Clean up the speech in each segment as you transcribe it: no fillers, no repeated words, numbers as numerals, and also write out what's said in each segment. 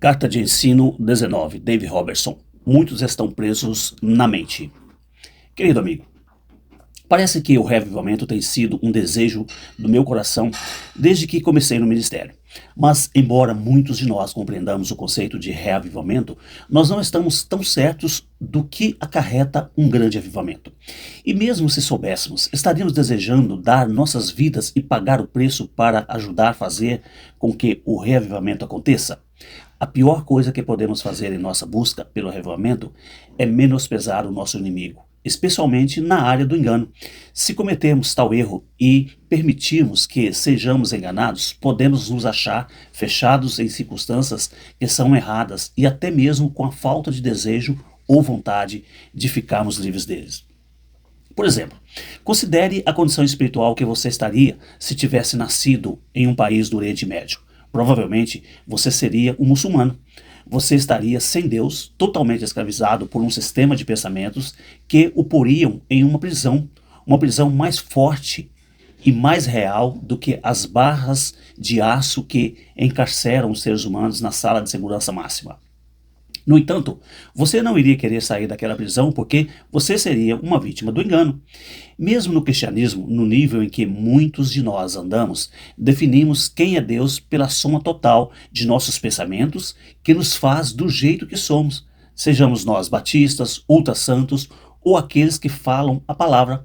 Carta de ensino 19, David Robertson. Muitos estão presos na mente. Querido amigo, parece que o reavivamento tem sido um desejo do meu coração desde que comecei no ministério. Mas, embora muitos de nós compreendamos o conceito de reavivamento, nós não estamos tão certos do que acarreta um grande avivamento. E mesmo se soubéssemos, estaríamos desejando dar nossas vidas e pagar o preço para ajudar a fazer com que o reavivamento aconteça? A pior coisa que podemos fazer em nossa busca pelo reavivamento é menosprezar o nosso inimigo, especialmente na área do engano. Se cometermos tal erro e permitirmos que sejamos enganados, podemos nos achar fechados em circunstâncias que são erradas e até mesmo com a falta de desejo ou vontade de ficarmos livres deles. Por exemplo, considere a condição espiritual que você estaria se tivesse nascido em um país do Oriente Médio. Provavelmente você seria um muçulmano. Você estaria sem Deus, totalmente escravizado por um sistema de pensamentos que o poriam em uma prisão mais forte e mais real do que as barras de aço que encarceram os seres humanos na sala de segurança máxima. No entanto, você não iria querer sair daquela prisão porque você seria uma vítima do engano. Mesmo no cristianismo, no nível em que muitos de nós andamos, definimos quem é Deus pela soma total de nossos pensamentos que nos faz do jeito que somos, sejamos nós batistas, ultra-santos ou aqueles que falam a palavra.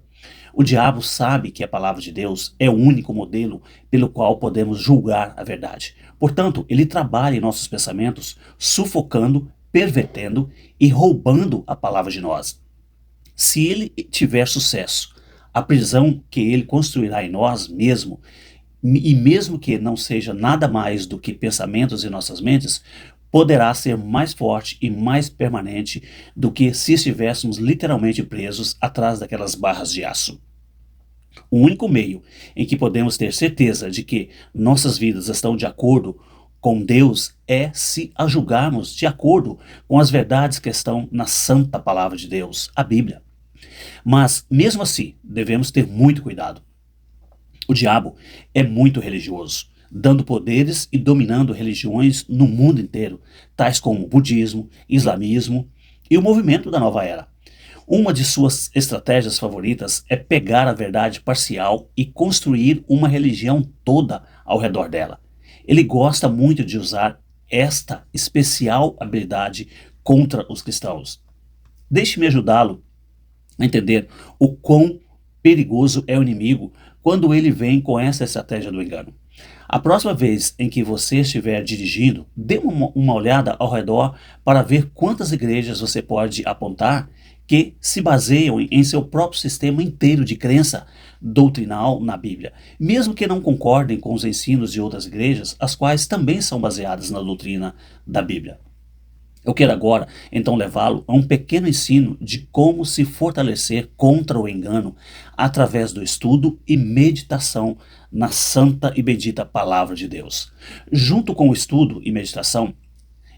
O diabo sabe que a palavra de Deus é o único modelo pelo qual podemos julgar a verdade. Portanto, ele trabalha em nossos pensamentos, sufocando, pervertendo e roubando a palavra de nós. Se ele tiver sucesso, a prisão que ele construirá em nós mesmo, e mesmo que não seja nada mais do que pensamentos em nossas mentes, poderá ser mais forte e mais permanente do que se estivéssemos literalmente presos atrás daquelas barras de aço. O único meio em que podemos ter certeza de que nossas vidas estão de acordo com Deus é se a julgarmos de acordo com as verdades que estão na santa palavra de Deus, a Bíblia. Mas, mesmo assim, devemos ter muito cuidado. O diabo é muito religioso, dando poderes e dominando religiões no mundo inteiro, tais como o budismo, islamismo e o movimento da nova era. Uma de suas estratégias favoritas é pegar a verdade parcial e construir uma religião toda ao redor dela. Ele gosta muito de usar esta especial habilidade contra os cristãos. Deixe-me ajudá-lo a entender o quão perigoso é o inimigo quando ele vem com essa estratégia do engano. A próxima vez em que você estiver dirigindo, dê uma olhada ao redor para ver quantas igrejas você pode apontar que se baseiam em seu próprio sistema inteiro de crença doutrinal na Bíblia, mesmo que não concordem com os ensinos de outras igrejas, as quais também são baseadas na doutrina da Bíblia. Eu quero agora, então, levá-lo a um pequeno ensino de como se fortalecer contra o engano através do estudo e meditação na santa e bendita palavra de Deus. Junto com o estudo e meditação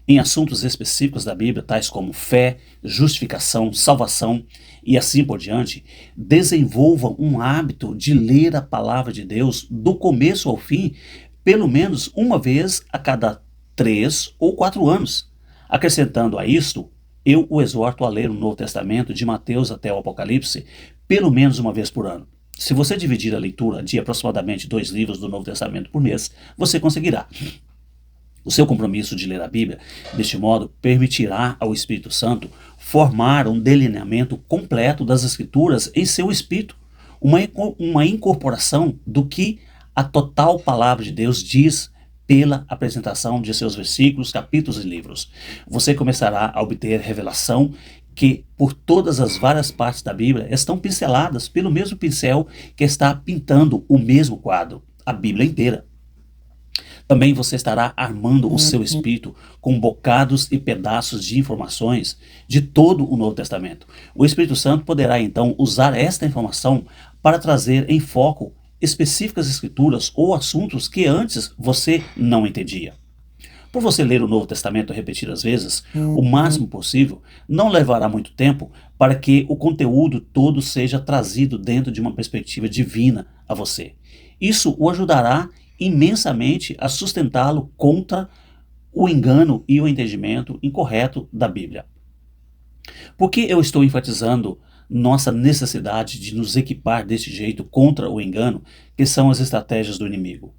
em assuntos específicos da Bíblia, tais como fé, justificação, salvação e assim por diante, desenvolvam um hábito de ler a palavra de Deus do começo ao fim, pelo menos uma vez a cada 3 ou 4 anos. Acrescentando a isto, eu o exorto a ler o Novo Testamento de Mateus até o Apocalipse, pelo menos uma vez por ano. Se você dividir a leitura de aproximadamente 2 livros do Novo Testamento por mês, você conseguirá. O seu compromisso de ler a Bíblia, deste modo, permitirá ao Espírito Santo formar um delineamento completo das Escrituras em seu espírito, uma incorporação do que a total palavra de Deus diz pela apresentação de seus versículos, capítulos e livros. Você começará a obter revelação que, por todas as várias partes da Bíblia, estão pinceladas pelo mesmo pincel que está pintando o mesmo quadro, a Bíblia inteira. Também você estará armando o seu espírito com bocados e pedaços de informações de todo o Novo Testamento. O Espírito Santo poderá então usar esta informação para trazer em foco específicas escrituras ou assuntos que antes você não entendia. Por você ler o Novo Testamento repetidas vezes, o máximo possível, não levará muito tempo para que o conteúdo todo seja trazido dentro de uma perspectiva divina a você. Isso o ajudará imensamente a sustentá-lo contra o engano e o entendimento incorreto da Bíblia. Por que eu estou enfatizando nossa necessidade de nos equipar desse jeito contra o engano, que são as estratégias do inimigo?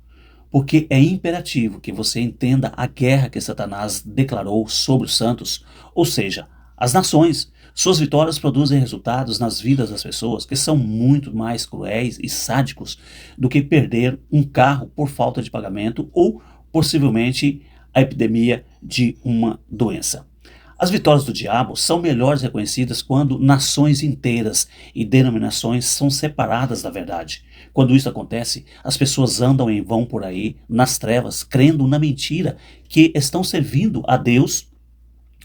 Porque é imperativo que você entenda a guerra que Satanás declarou sobre os santos, ou seja, as nações. Suas vitórias produzem resultados nas vidas das pessoas que são muito mais cruéis e sádicos do que perder um carro por falta de pagamento ou, possivelmente, a epidemia de uma doença. As vitórias do diabo são melhores reconhecidas quando nações inteiras e denominações são separadas da verdade. Quando isso acontece, as pessoas andam em vão por aí, nas trevas, crendo na mentira que estão servindo a Deus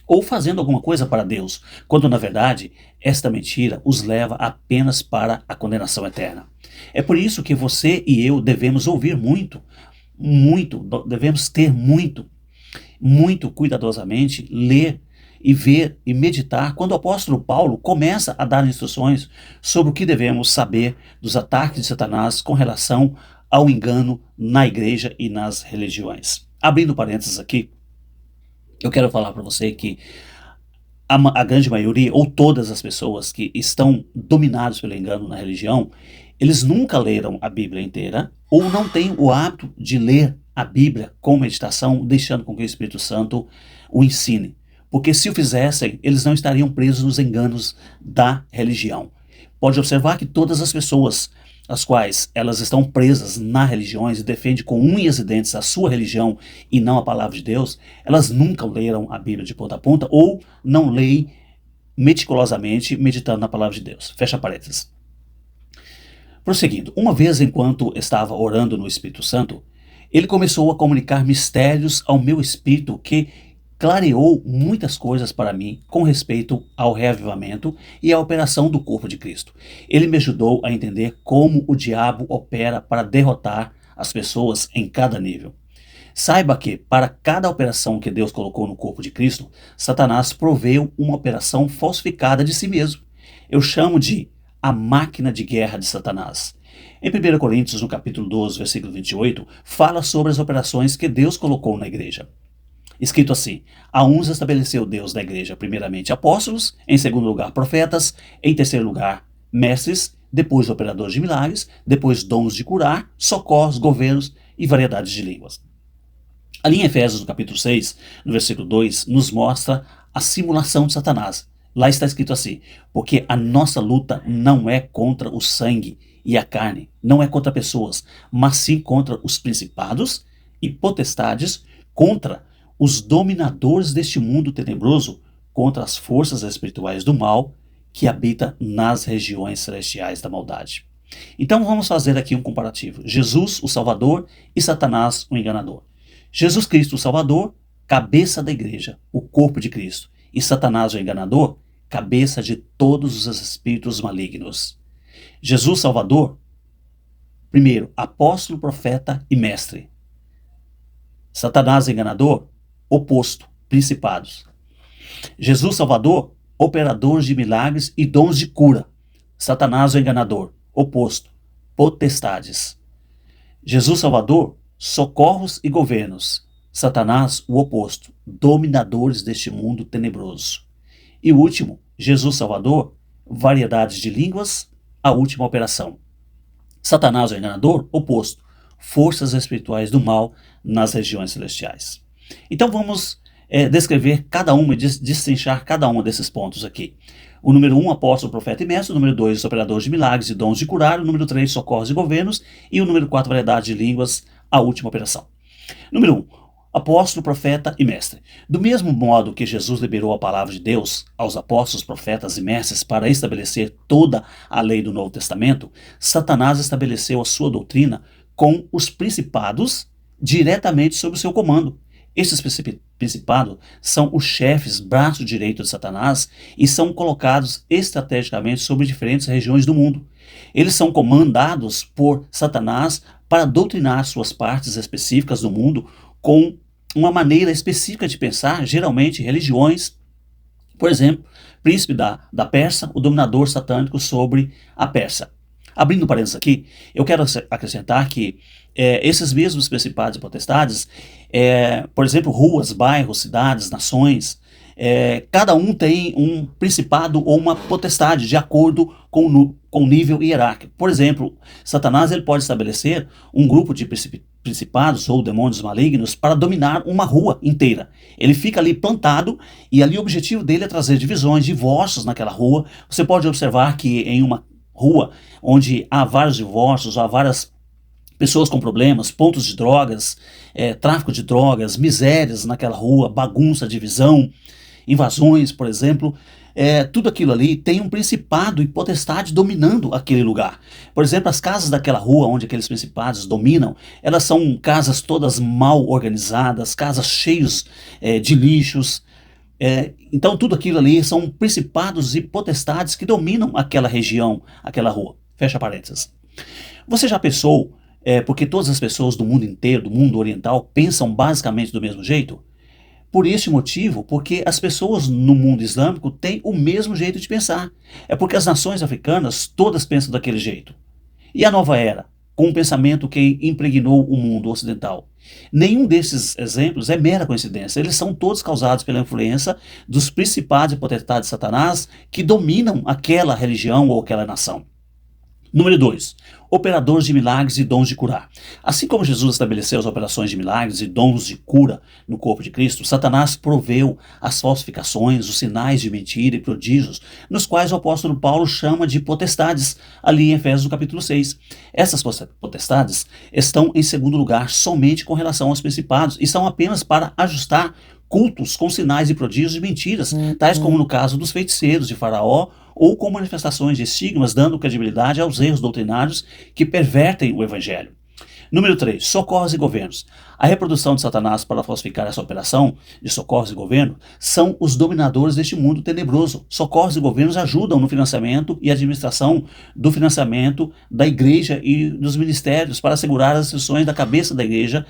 ou fazendo alguma coisa para Deus, quando na verdade esta mentira os leva apenas para a condenação eterna. É por isso que você e eu devemos ouvir muito, devemos ter muito cuidadosamente, ler e ver e meditar quando o apóstolo Paulo começa a dar instruções sobre o que devemos saber dos ataques de Satanás com relação ao engano na igreja e nas religiões. Abrindo parênteses aqui, eu quero falar para você que a grande maioria, ou todas as pessoas que estão dominadas pelo engano na religião, eles nunca leram a Bíblia inteira, ou não têm o hábito de ler a Bíblia com meditação, deixando com que o Espírito Santo o ensine. Porque se o fizessem, eles não estariam presos nos enganos da religião. Pode observar que todas as pessoas as quais elas estão presas na religião e defendem com unhas e dentes a sua religião e não a palavra de Deus, elas nunca leram a Bíblia de ponta a ponta ou não leem meticulosamente meditando na palavra de Deus. Fecha parênteses. Prosseguindo, uma vez enquanto estava orando no Espírito Santo, ele começou a comunicar mistérios ao meu espírito que clareou muitas coisas para mim com respeito ao reavivamento e à operação do corpo de Cristo. Ele me ajudou a entender como o diabo opera para derrotar as pessoas em cada nível. Saiba que, para cada operação que Deus colocou no corpo de Cristo, Satanás proveu uma operação falsificada de si mesmo. Eu chamo de a máquina de guerra de Satanás. Em 1 Coríntios, no capítulo 12, versículo 28, fala sobre as operações que Deus colocou na igreja. Escrito assim: a uns estabeleceu Deus na igreja, primeiramente apóstolos, em segundo lugar profetas, em terceiro lugar mestres, depois operadores de milagres, depois dons de curar, socorros, governos e variedades de línguas. Ali em Efésios, no capítulo 6, no versículo 2, nos mostra a simulação de Satanás. Lá está escrito assim: porque a nossa luta não é contra o sangue e a carne, não é contra pessoas, mas sim contra os principados e potestades, contra os dominadores deste mundo tenebroso, contra as forças espirituais do mal que habita nas regiões celestiais da maldade. Então vamos fazer aqui um comparativo. Jesus, o Salvador, e Satanás, o enganador. Jesus Cristo, o Salvador, cabeça da igreja, o corpo de Cristo, e Satanás, o enganador, cabeça de todos os espíritos malignos. Jesus, Salvador, primeiro, apóstolo, profeta e mestre. Satanás, o enganador, oposto, principados. Jesus Salvador, operador de milagres e dons de cura. Satanás o enganador, oposto, potestades. Jesus Salvador, socorros e governos. Satanás o oposto, dominadores deste mundo tenebroso. E o último, Jesus Salvador, variedades de línguas, a última operação. Satanás o enganador, oposto, forças espirituais do mal nas regiões celestiais. Então vamos descrever cada uma e destrinchar cada um desses pontos aqui. O número 1, apóstolo, profeta e mestre. O número 2, operadores de milagres e dons de curar. O número 3, socorros e governos. E o número 4, variedade de línguas, a última operação. Número 1, apóstolo, profeta e mestre. Do mesmo modo que Jesus liberou a palavra de Deus aos apóstolos, profetas e mestres para estabelecer toda a lei do Novo Testamento, Satanás estabeleceu a sua doutrina com os principados diretamente sob o seu comando. Estes principados são os chefes, braço direito de Satanás, e são colocados estrategicamente sobre diferentes regiões do mundo. Eles são comandados por Satanás para doutrinar suas partes específicas do mundo com uma maneira específica de pensar, geralmente religiões. Por exemplo, príncipe da Pérsia, o dominador satânico sobre a Pérsia. Abrindo parênteses aqui, eu quero acrescentar que esses mesmos principados e potestades, Por exemplo, ruas, bairros, cidades, nações, cada um tem um principado ou uma potestade de acordo com o nível hierárquico. Por exemplo, Satanás ele pode estabelecer um grupo de principados ou demônios malignos para dominar uma rua inteira. Ele fica ali plantado e ali o objetivo dele é trazer divisões, divórcios naquela rua. Você pode observar que em uma rua onde há vários divórcios, há várias pessoas com problemas, pontos de drogas, tráfico de drogas, misérias naquela rua, bagunça, divisão, invasões, por exemplo, tudo aquilo ali tem um principado e potestade dominando aquele lugar. Por exemplo, as casas daquela rua onde aqueles principados dominam, elas são casas todas mal organizadas, casas cheias de lixos. Então tudo aquilo ali são principados e potestades que dominam aquela região, aquela rua. Fecha parênteses. Você já pensou, porque todas as pessoas do mundo inteiro, do mundo oriental, pensam basicamente do mesmo jeito? Por este motivo, porque as pessoas no mundo islâmico têm o mesmo jeito de pensar. É porque as nações africanas todas pensam daquele jeito. E a nova era, com um pensamento que impregnou o mundo ocidental? Nenhum desses exemplos é mera coincidência. Eles são todos causados pela influência dos principados e potestades de Satanás que dominam aquela religião ou aquela nação. Número 2. Operadores de milagres e dons de curar. Assim como Jesus estabeleceu as operações de milagres e dons de cura no corpo de Cristo, Satanás proveu as falsificações, os sinais de mentira e prodígios, nos quais o apóstolo Paulo chama de potestades, ali em Efésios no capítulo 6. Essas potestades estão em segundo lugar somente com relação aos principados e são apenas para ajustar cultos com sinais e prodígios de mentiras, tais como no caso dos feiticeiros de Faraó, ou com manifestações de estigmas, dando credibilidade aos erros doutrinários que pervertem o evangelho. Número 3. Socorros e governos. A reprodução de Satanás para falsificar essa operação de socorros e governo são os dominadores deste mundo tenebroso. Socorros e governos ajudam no financiamento e administração do financiamento da igreja e dos ministérios para assegurar as instruções da cabeça da igreja,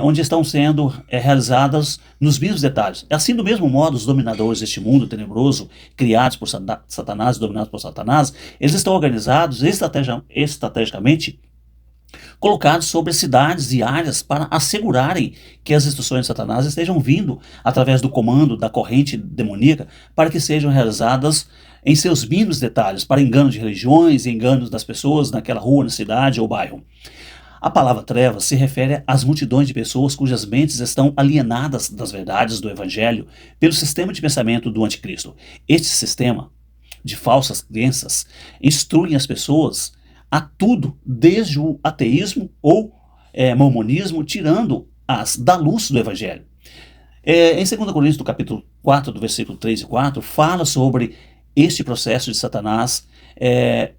onde estão sendo realizadas nos mínimos detalhes. Assim, do mesmo modo, os dominadores deste mundo tenebroso, criados por Satanás e dominados por Satanás, eles estão organizados estrategicamente, colocados sobre cidades e áreas para assegurarem que as instruções de Satanás estejam vindo através do comando da corrente demoníaca para que sejam realizadas em seus mínimos detalhes, para engano de religiões e enganos das pessoas naquela rua, na cidade ou bairro. A palavra trevas se refere às multidões de pessoas cujas mentes estão alienadas das verdades do Evangelho pelo sistema de pensamento do anticristo. Este sistema de falsas crenças instrui as pessoas a tudo, desde o ateísmo ou mormonismo, tirando-as da luz do Evangelho. Em 2 Coríntios, do capítulo 4, do versículo 3 e 4, fala sobre este processo de Satanás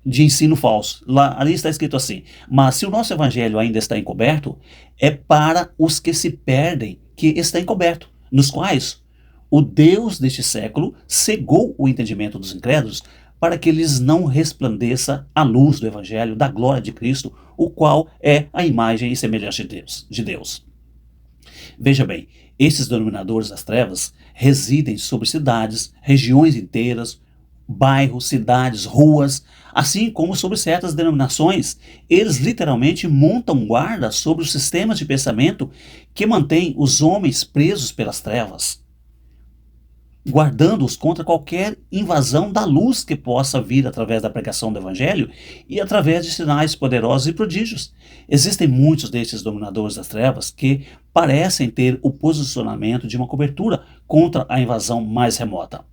de ensino falso. Ali está escrito assim: mas se o nosso Evangelho ainda está encoberto, é para os que se perdem que está encoberto, nos quais o Deus deste século cegou o entendimento dos incrédulos, para que lhes não resplandeça a luz do Evangelho da glória de Cristo, o qual é a imagem e semelhança de Deus. Veja bem, esses dominadores das trevas residem sobre cidades, regiões inteiras, bairros, cidades, ruas, assim como sobre certas denominações. Eles literalmente montam guarda sobre os sistemas de pensamento que mantêm os homens presos pelas trevas, guardando-os contra qualquer invasão da luz que possa vir através da pregação do Evangelho e através de sinais poderosos e prodígios. Existem muitos destes dominadores das trevas que parecem ter o posicionamento de uma cobertura contra a invasão mais remota.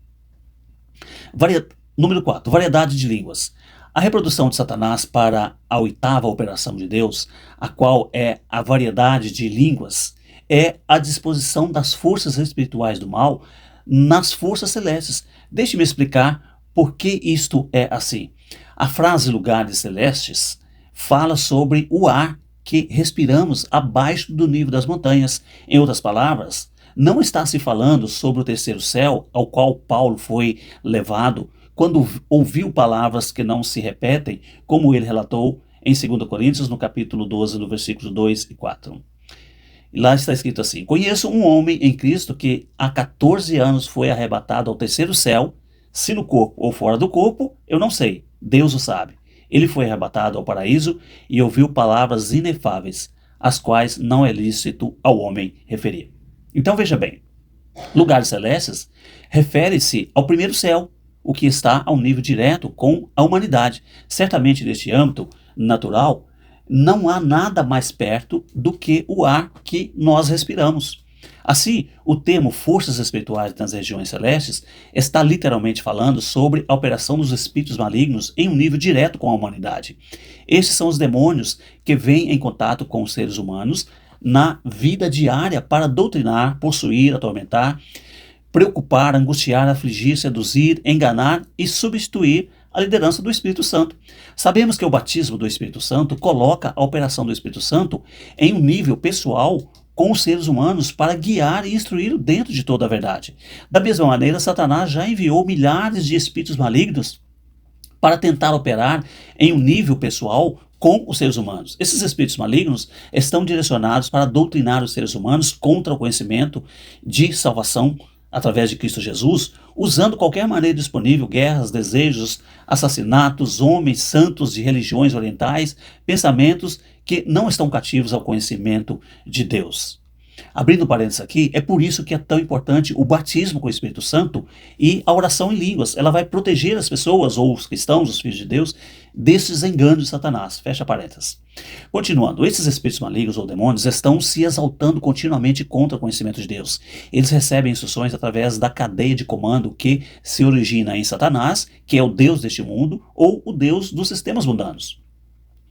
Número 4. Variedade de línguas. A reprodução de Satanás para a 8ª operação de Deus, a qual é a variedade de línguas, é a disposição das forças espirituais do mal nas forças celestes. Deixe-me explicar por que isto é assim. A frase lugares celestes fala sobre o ar que respiramos abaixo do nível das montanhas. Em outras palavras, não está se falando sobre o terceiro céu, ao qual Paulo foi levado quando ouviu palavras que não se repetem, como ele relatou em 2 Coríntios, no capítulo 12, no versículo 2 e 4. E lá está escrito assim: conheço um homem em Cristo que há 14 anos foi arrebatado ao terceiro céu, se no corpo ou fora do corpo, eu não sei, Deus o sabe. Ele foi arrebatado ao paraíso e ouviu palavras inefáveis, às quais não é lícito ao homem referir. Então veja bem, lugares celestes refere-se ao primeiro céu, o que está ao nível direto com a humanidade. Certamente neste âmbito natural, não há nada mais perto do que o ar que nós respiramos. Assim, o termo forças espirituais nas regiões celestes está literalmente falando sobre a operação dos espíritos malignos em um nível direto com a humanidade. Estes são os demônios que vêm em contato com os seres humanos na vida diária para doutrinar, possuir, atormentar, preocupar, angustiar, afligir, seduzir, enganar e substituir a liderança do Espírito Santo. Sabemos que o batismo do Espírito Santo coloca a operação do Espírito Santo em um nível pessoal com os seres humanos para guiar e instruir dentro de toda a verdade. Da mesma maneira, Satanás já enviou milhares de espíritos malignos para tentar operar em um nível pessoal com os seres humanos. Esses espíritos malignos estão direcionados para doutrinar os seres humanos contra o conhecimento de salvação através de Cristo Jesus, usando qualquer maneira disponível, guerras, desejos, assassinatos, homens santos de religiões orientais, pensamentos que não estão cativos ao conhecimento de Deus. Abrindo parênteses aqui, é por isso que é tão importante o batismo com o Espírito Santo e a oração em línguas. Ela vai proteger as pessoas, ou os cristãos, os filhos de Deus, desses enganos de Satanás. Fecha parênteses. Continuando, esses espíritos malignos ou demônios estão se exaltando continuamente contra o conhecimento de Deus. Eles recebem instruções através da cadeia de comando que se origina em Satanás, que é o Deus deste mundo, ou o Deus dos sistemas mundanos.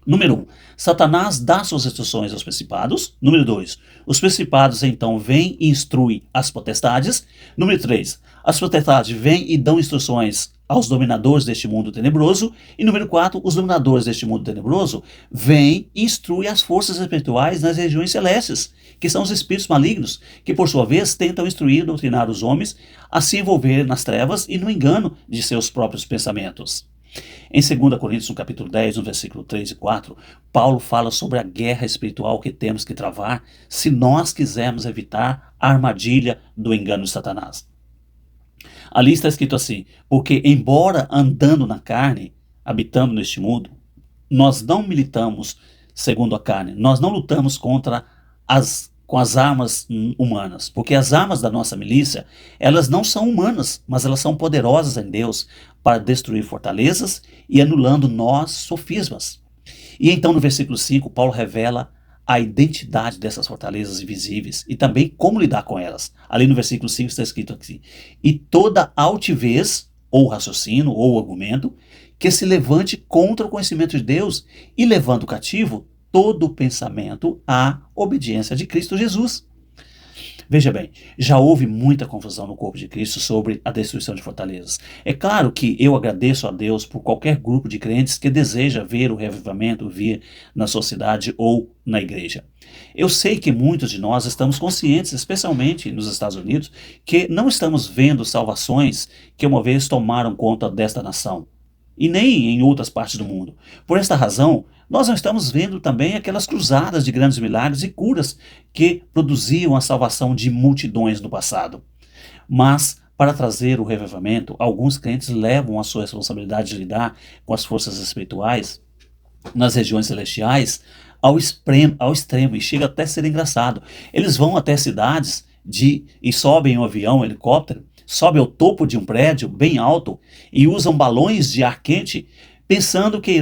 Número 1. Satanás dá suas instruções aos principados. Número 2. Os principados então vêm e instruem as potestades. Número 3. As potestades vêm e dão instruções aos dominadores deste mundo tenebroso. E número 4. Os dominadores deste mundo tenebroso vêm e instruem as forças espirituais nas regiões celestes, que são os espíritos malignos, que por sua vez tentam instruir e doutrinar os homens a se envolverem nas trevas e no engano de seus próprios pensamentos. Em 2 Coríntios, no capítulo 10, no versículo 3 e 4, Paulo fala sobre a guerra espiritual que temos que travar se nós quisermos evitar a armadilha do engano de Satanás. Ali está escrito assim: porque embora andando na carne, habitando neste mundo, nós não militamos segundo a carne, nós não lutamos com as armas humanas, porque as armas da nossa milícia, elas não são humanas, mas elas são poderosas em Deus para destruir fortalezas e anulando nós sofismas. E então no versículo 5, Paulo revela a identidade dessas fortalezas invisíveis e também como lidar com elas. Ali no versículo 5 está escrito assim: e toda altivez, ou raciocínio, ou argumento, que se levante contra o conhecimento de Deus e levando cativo todo pensamento à obediência de Cristo Jesus. Veja bem, já houve muita confusão no corpo de Cristo sobre a destruição de fortalezas. É claro que eu agradeço a Deus por qualquer grupo de crentes que deseja ver o reavivamento vir na sociedade ou na igreja. Eu sei que muitos de nós estamos conscientes, especialmente nos Estados Unidos, que não estamos vendo salvações que uma vez tomaram conta desta nação, e nem em outras partes do mundo. Por esta razão, nós não estamos vendo também aquelas cruzadas de grandes milagres e curas que produziam a salvação de multidões no passado. Mas, para trazer o revivamento, alguns crentes levam a sua responsabilidade de lidar com as forças espirituais nas regiões celestiais ao extremo, e chega até a ser engraçado. Eles vão até cidades e sobem um avião, um helicóptero, sobem ao topo de um prédio bem alto e usam balões de ar quente, pensando que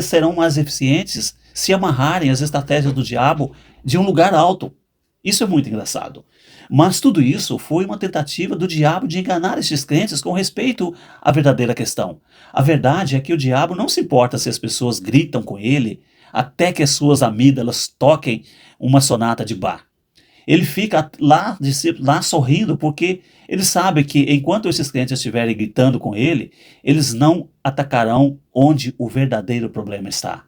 serão mais eficientes se amarrarem as estratégias do diabo de um lugar alto. Isso é muito engraçado. Mas tudo isso foi uma tentativa do diabo de enganar estes crentes com respeito à verdadeira questão. A verdade é que o diabo não se importa se as pessoas gritam com ele até que as suas amígdalas toquem uma sonata de Bach. Ele fica lá sorrindo, porque ele sabe que enquanto esses crentes estiverem gritando com ele, eles não atacarão onde o verdadeiro problema está.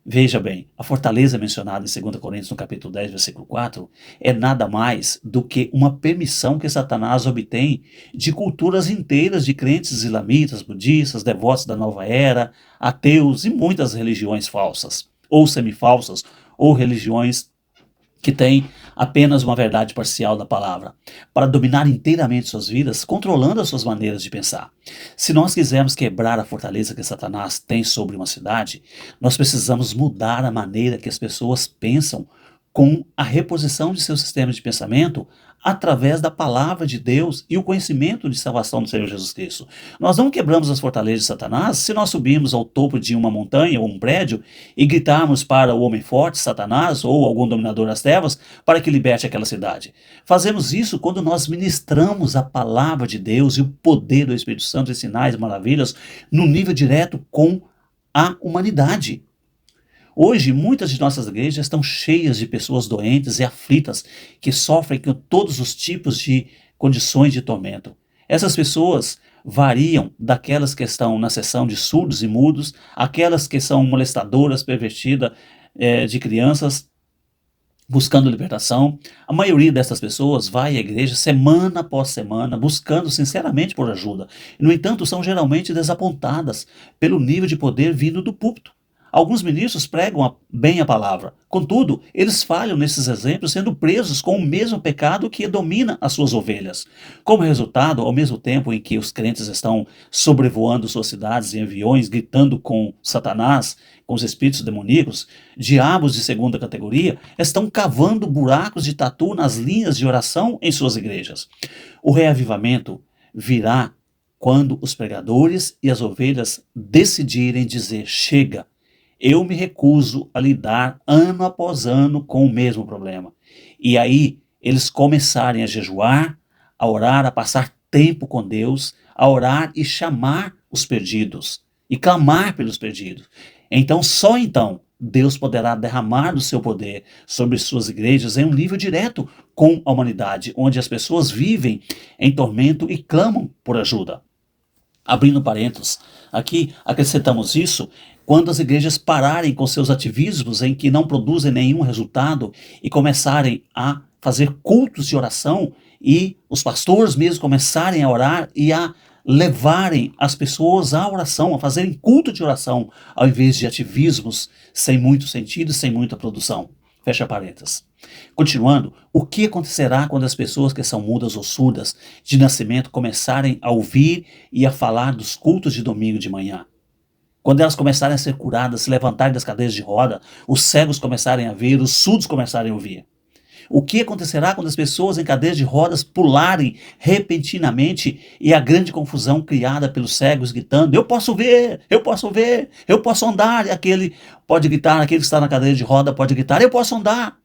Veja bem, a fortaleza mencionada em 2 Coríntios, no capítulo 10, versículo 4, é nada mais do que uma permissão que Satanás obtém de culturas inteiras de crentes islamitas, budistas, devotos da nova era, ateus e muitas religiões falsas, ou semifalsas, ou religiões que têm apenas uma verdade parcial da palavra, para dominar inteiramente suas vidas, controlando as suas maneiras de pensar. Se nós quisermos quebrar a fortaleza que Satanás tem sobre uma cidade, nós precisamos mudar a maneira que as pessoas pensam com a reposição de seu sistema de pensamento através da palavra de Deus e o conhecimento de salvação do Senhor Jesus Cristo. Nós não quebramos as fortalezas de Satanás se nós subirmos ao topo de uma montanha ou um prédio e gritarmos para o homem forte, Satanás, ou algum dominador das trevas, para que liberte aquela cidade. Fazemos isso quando nós ministramos a palavra de Deus e o poder do Espírito Santo e sinais e maravilhas no nível direto com a humanidade. Hoje, muitas de nossas igrejas estão cheias de pessoas doentes e aflitas que sofrem com todos os tipos de condições de tormento. Essas pessoas variam daquelas que estão na seção de surdos e mudos, aquelas que são molestadoras, pervertidas de crianças, buscando libertação. A maioria dessas pessoas vai à igreja semana após semana, buscando sinceramente por ajuda. No entanto, são geralmente desapontadas pelo nível de poder vindo do púlpito. Alguns ministros pregam bem a palavra, contudo, eles falham nesses exemplos sendo presos com o mesmo pecado que domina as suas ovelhas. Como resultado, ao mesmo tempo em que os crentes estão sobrevoando suas cidades em aviões, gritando com Satanás, com os espíritos demoníacos, diabos de segunda categoria estão cavando buracos de tatu nas linhas de oração em suas igrejas. O reavivamento virá quando os pregadores e as ovelhas decidirem dizer: chega. Eu me recuso a lidar ano após ano com o mesmo problema. E aí eles começarem a jejuar, a orar, a passar tempo com Deus, a orar e chamar os perdidos e clamar pelos perdidos. Então, só então, Deus poderá derramar do seu poder sobre suas igrejas em um nível direto com a humanidade, onde as pessoas vivem em tormento e clamam por ajuda. Abrindo parênteses, aqui acrescentamos isso quando as igrejas pararem com seus ativismos em que não produzem nenhum resultado e começarem a fazer cultos de oração e os pastores mesmo começarem a orar e a levarem as pessoas à oração, a fazerem culto de oração, ao invés de ativismos sem muito sentido, sem muita produção. Fecha parênteses. Continuando, o que acontecerá quando as pessoas que são mudas ou surdas de nascimento começarem a ouvir e a falar dos cultos de domingo de manhã? Quando elas começarem a ser curadas, se levantarem das cadeiras de roda, os cegos começarem a ver, os surdos começarem a ouvir? O que acontecerá quando as pessoas em cadeiras de rodas pularem repentinamente e a grande confusão criada pelos cegos gritando: eu posso ver, eu posso ver, eu posso andar, e aquele pode gritar, aquele que está na cadeira de roda pode gritar: eu posso andar.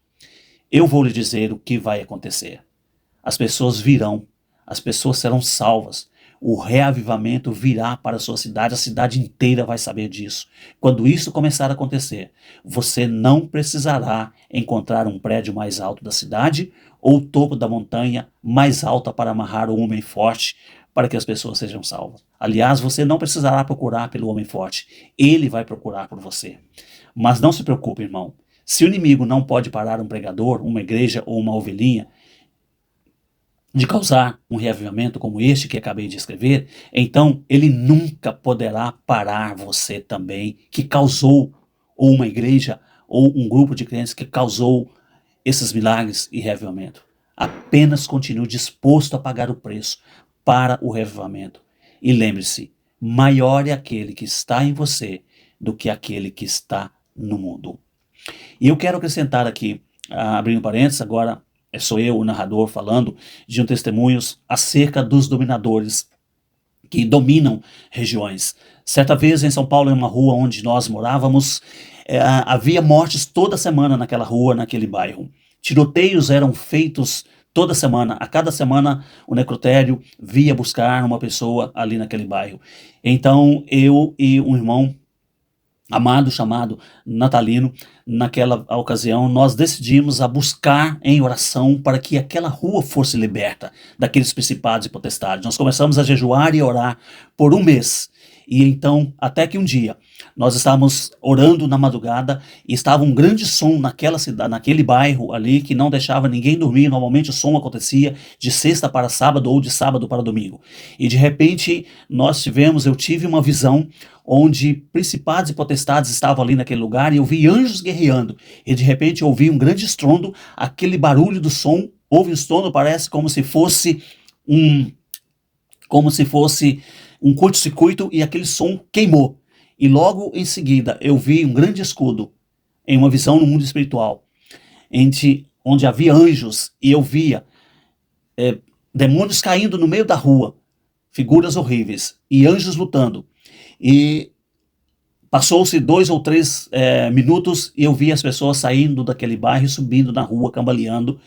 Eu vou lhe dizer o que vai acontecer. As pessoas virão, as pessoas serão salvas. O reavivamento virá para a sua cidade, a cidade inteira vai saber disso. Quando isso começar a acontecer, você não precisará encontrar um prédio mais alto da cidade ou o topo da montanha mais alta para amarrar o homem forte para que as pessoas sejam salvas. Aliás, você não precisará procurar pelo homem forte, ele vai procurar por você. Mas não se preocupe, irmão. Se o inimigo não pode parar um pregador, uma igreja ou uma ovelhinha de causar um reavivamento como este que acabei de escrever, então ele nunca poderá parar você também, que causou, ou uma igreja, ou um grupo de crentes que causou esses milagres e reavivamento. Apenas continue disposto a pagar o preço para o reavivamento. E lembre-se, maior é aquele que está em você do que aquele que está no mundo. E eu quero acrescentar aqui, abrindo parênteses, agora sou eu, o narrador, falando de um testemunho acerca dos dominadores que dominam regiões. Certa vez em São Paulo, em uma rua onde nós morávamos, havia mortes toda semana naquela rua, naquele bairro. Tiroteios eram feitos toda semana. A cada semana o necrotério via buscar uma pessoa ali naquele bairro. Então eu e um irmão amado chamado Natalino, naquela ocasião nós decidimos a buscar em oração para que aquela rua fosse liberta daqueles principados e potestades. Nós começamos a jejuar e orar por um mês E então, até que um dia, nós estávamos orando na madrugada e estava um grande som naquela cidade, naquele bairro ali, que não deixava ninguém dormir. Normalmente o som acontecia de sexta para sábado ou de sábado para domingo. E de repente, eu tive uma visão onde principados e potestades estavam ali naquele lugar, e eu vi anjos guerreando. E de repente eu ouvi um grande estrondo, aquele barulho do som, houve um estrondo, parece um como se fosse um curto-circuito, e aquele som queimou. E logo em seguida eu vi um grande escudo em uma visão no mundo espiritual, onde havia anjos, e eu via demônios caindo no meio da rua, figuras horríveis, e anjos lutando. E passou-se 2 ou 3 minutos e eu vi as pessoas saindo daquele bairro e subindo na rua, cambaleando,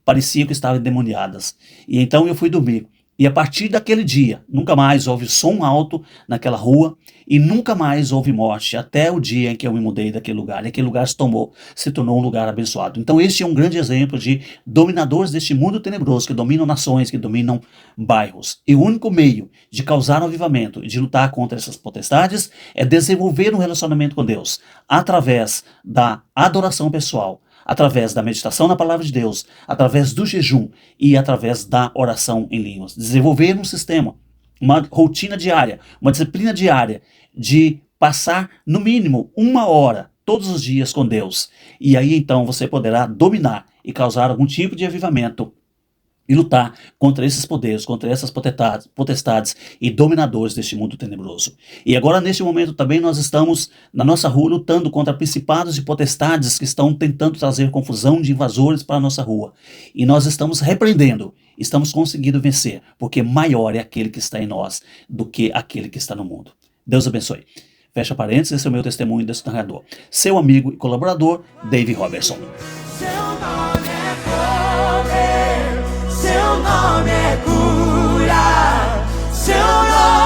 parecia que estavam endemoniadas. E então eu fui dormir. E a partir daquele dia, nunca mais houve som alto naquela rua e nunca mais houve morte, até o dia em que eu me mudei daquele lugar. E aquele lugar se tornou um lugar abençoado. Então este é um grande exemplo de dominadores deste mundo tenebroso, que dominam nações, que dominam bairros. E o único meio de causar um avivamento e de lutar contra essas potestades é desenvolver um relacionamento com Deus, através da adoração pessoal, através da meditação na palavra de Deus, através do jejum e através da oração em línguas. Desenvolver um sistema, uma rotina diária, uma disciplina diária de passar no mínimo 1 hora todos os dias com Deus. E aí então você poderá dominar e causar algum tipo de avivamento e lutar contra esses poderes, contra essas potestades e dominadores deste mundo tenebroso. E agora, neste momento, também nós estamos na nossa rua lutando contra principados e potestades que estão tentando trazer confusão, de invasores para a nossa rua. E nós estamos repreendendo, estamos conseguindo vencer, porque maior é aquele que está em nós do que aquele que está no mundo. Deus abençoe. Fecha parênteses, esse é o meu testemunho desse narrador. Seu amigo e colaborador, Dave Robertson. Seu nome é cura, seu nome